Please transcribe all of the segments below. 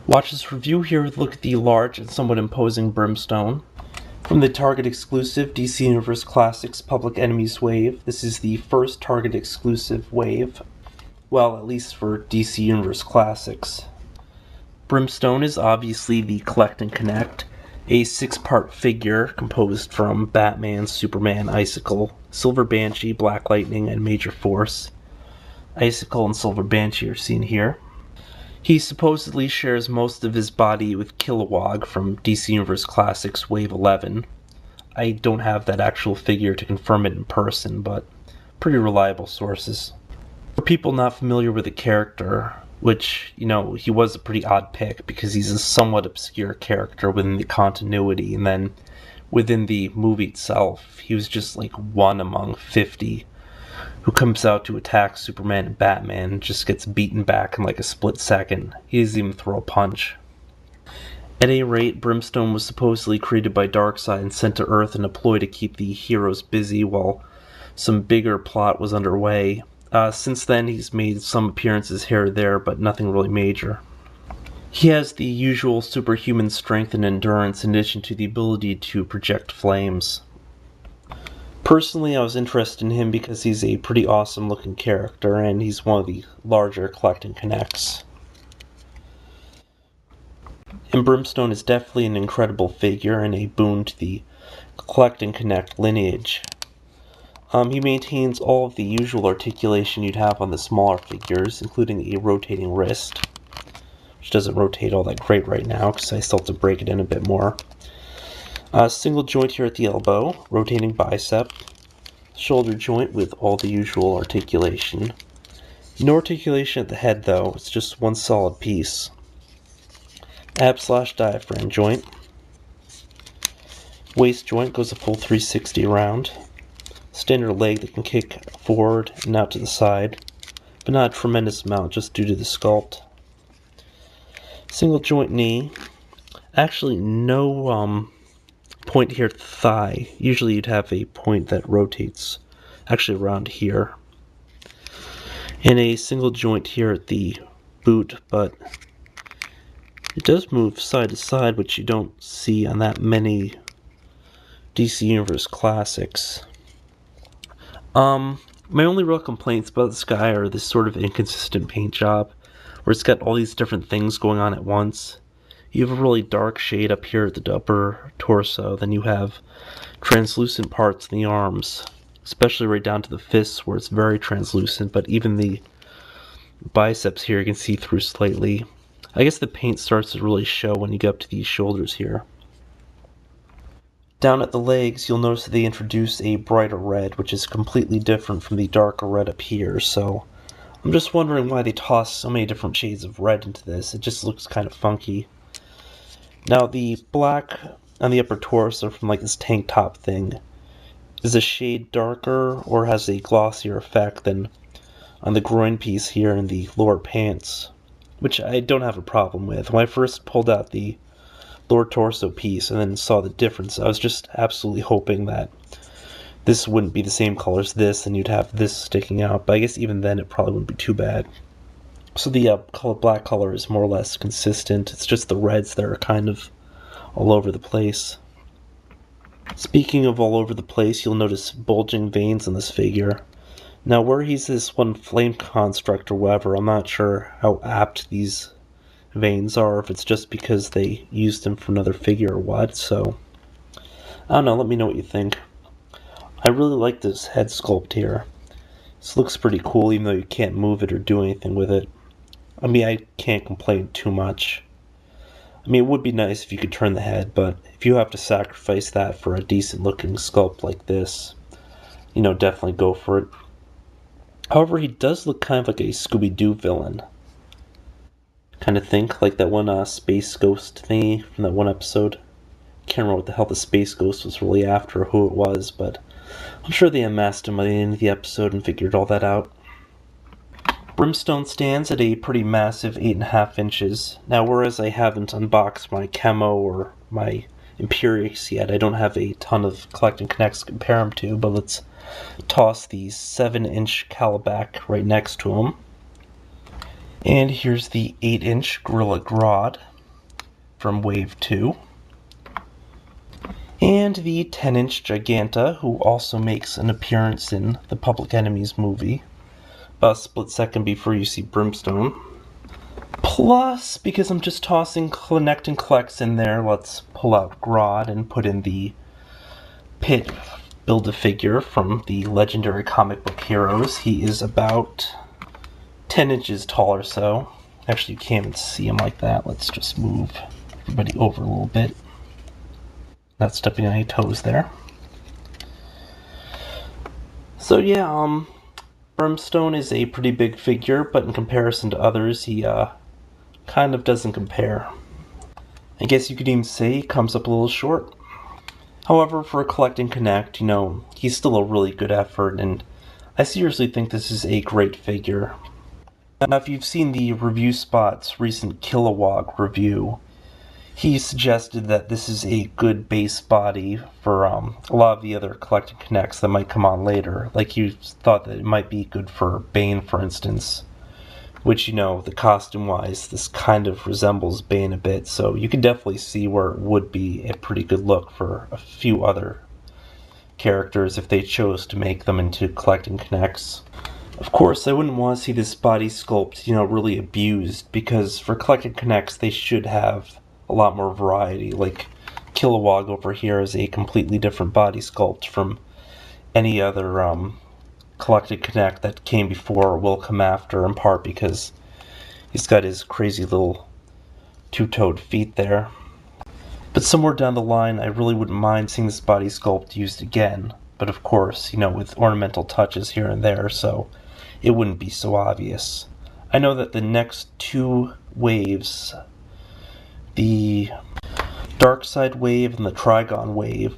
Watch this review here. Look at the large and somewhat imposing Brimstone. From the Target exclusive DC Universe Classics Public Enemies wave. This is the first Target exclusive wave. Well, at least for DC Universe Classics. Brimstone is obviously the Collect and Connect, a 6-part figure composed from Batman, Superman, Icicle, Silver Banshee, Black Lightning, and Major Force. Icicle and Silver Banshee are seen here. He supposedly shares most of his body with Kilowog from DC Universe Classics Wave 11. I don't have that actual figure to confirm it in person, but pretty reliable sources. For people not familiar with the character, which, he was a pretty odd pick because he's a somewhat obscure character within the continuity, and then within the movie itself, he was just like one among 50 who comes out to attack Superman and Batman and just gets beaten back in like a split second. He doesn't even throw a punch. At any rate, Brimstone was supposedly created by Darkseid and sent to Earth and deployed to keep the heroes busy while some bigger plot was underway. Since then, he's made some appearances here or there, but nothing really major. He has the usual superhuman strength and endurance in addition to the ability to project flames. Personally, I was interested in him because he's a pretty awesome looking character and he's one of the larger Collect and Connects. And Brimstone is definitely an incredible figure and a boon to the Collect and Connect lineage. He maintains all of the usual articulation you'd have on the smaller figures, including a rotating wrist, which doesn't rotate all that great right now because I still have to break it in a bit more. Single joint here at the elbow, rotating bicep, shoulder joint with all the usual articulation. No articulation at the head though, it's just one solid piece. Ab/diaphragm joint. Waist joint goes a full 360 around. Standard leg that can kick forward and out to the side, but not a tremendous amount just due to the sculpt. Single joint knee. Actually no point here at the thigh. Usually you'd have a point that rotates actually around here. And a single joint here at the boot, but it does move side to side, which you don't see on that many DC Universe Classics. My only real complaints about this guy are this sort of inconsistent paint job, where it's got all these different things going on at once. You have a really dark shade up here at the upper torso, then you have translucent parts in the arms, especially right down to the fists where it's very translucent, but even the biceps here you can see through slightly. I guess the paint starts to really show when you get up to these shoulders here. Down at the legs, you'll notice that they introduce a brighter red, which is completely different from the darker red up here, so I'm just wondering why they toss so many different shades of red into this. It just looks kind of funky. Now, the black on the upper torso from like this tank top thing is a shade darker or has a glossier effect than on the groin piece here in the lower pants, which I don't have a problem with. When I first pulled out the lower torso piece and then saw the difference, I was just absolutely hoping that this wouldn't be the same color as this and you'd have this sticking out, but I guess even then it probably wouldn't be too bad. So the black color is more or less consistent. It's just the reds that are kind of all over the place. Speaking of all over the place, you'll notice bulging veins on this figure. Now where he's this one flame construct or whatever, I'm not sure how apt these veins are, if it's just because they used them for another figure or what, so I don't know, let me know what you think. I really like this head sculpt here. This looks pretty cool even though you can't move it or do anything with it. I mean, I can't complain too much. I mean, it would be nice if you could turn the head, but if you have to sacrifice that for a decent looking sculpt like this, definitely go for it. However, he does look kind of like a Scooby-Doo villain. Kind of think like that one Space Ghost thingy from that one episode. Can't remember what the hell the Space Ghost was really after or who it was, but I'm sure they amassed him by the end of the episode and figured all that out. Brimstone stands at a pretty massive 8.5 inches. Now, whereas I haven't unboxed my Chemo or my Imperiex yet, I don't have a ton of Collect and Connects to compare them to, but let's toss the 7-inch Calibac right next to him. And here's the 8-inch Gorilla Grodd. from Wave 2. And the 10-inch Giganta, who also makes an appearance in the Public Enemies movie, about a split second before you see Brimstone. Plus, because I'm just tossing Connect and Collects in there, let's pull out Grodd and put in the Pit Build-A-Figure from the legendary comic book heroes. He is about 10 inches tall or so. Actually, you can't even see him like that. Let's just move everybody over a little bit. Not stepping on any toes there. So yeah, Brimstone is a pretty big figure, but in comparison to others, he kind of doesn't compare. I guess you could even say he comes up a little short. However, for a Collect and Connect, he's still a really good effort, and I seriously think this is a great figure. Now, if you've seen the Review Spot's recent Kilowog review, he suggested that this is a good base body for a lot of the other Collect and Connects that might come on later. Like, he thought that it might be good for Bane, for instance, which, the costume-wise, this kind of resembles Bane a bit, so you can definitely see where it would be a pretty good look for a few other characters if they chose to make them into Collect and Connects. Of course, I wouldn't want to see this body sculpt, really abused, because for Collect and Connects, they should have a lot more variety. Like, Kilowog over here is a completely different body sculpt from any other Collect and Connect that came before or will come after, in part because he's got his crazy little two-toed feet there. But somewhere down the line, I really wouldn't mind seeing this body sculpt used again, but of course, with ornamental touches here and there, so it wouldn't be so obvious. I know that the next two waves, the Darkseid wave and the Trigon wave,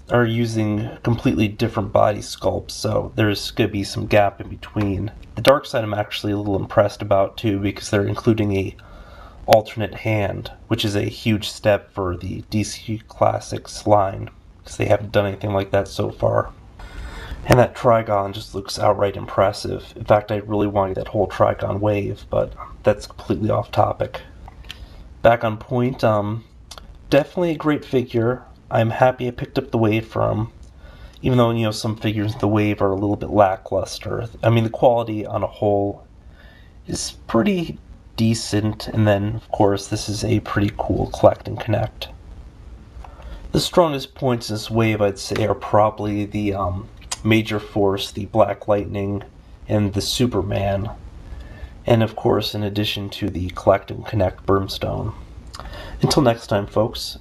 are using completely different body sculpts, so there's going to be some gap in between. The Darkseid I'm actually a little impressed about too, because they're including a alternate hand, which is a huge step for the DCUC Classics line, because they haven't done anything like that so far. And that Trigon just looks outright impressive. In fact, I really wanted that whole Trigon wave, but that's completely off topic. Back on point, definitely a great figure. I'm happy I picked up the wave from, even though, some figures in the wave are a little bit lackluster. I mean, the quality on a whole is pretty decent, and then, of course, this is a pretty cool Collect and Connect. The strongest points in this wave, I'd say, are probably the Major Force, the Black Lightning, and the Superman. And, of course, in addition to the Collect and Connect Brimstone. Until next time, folks.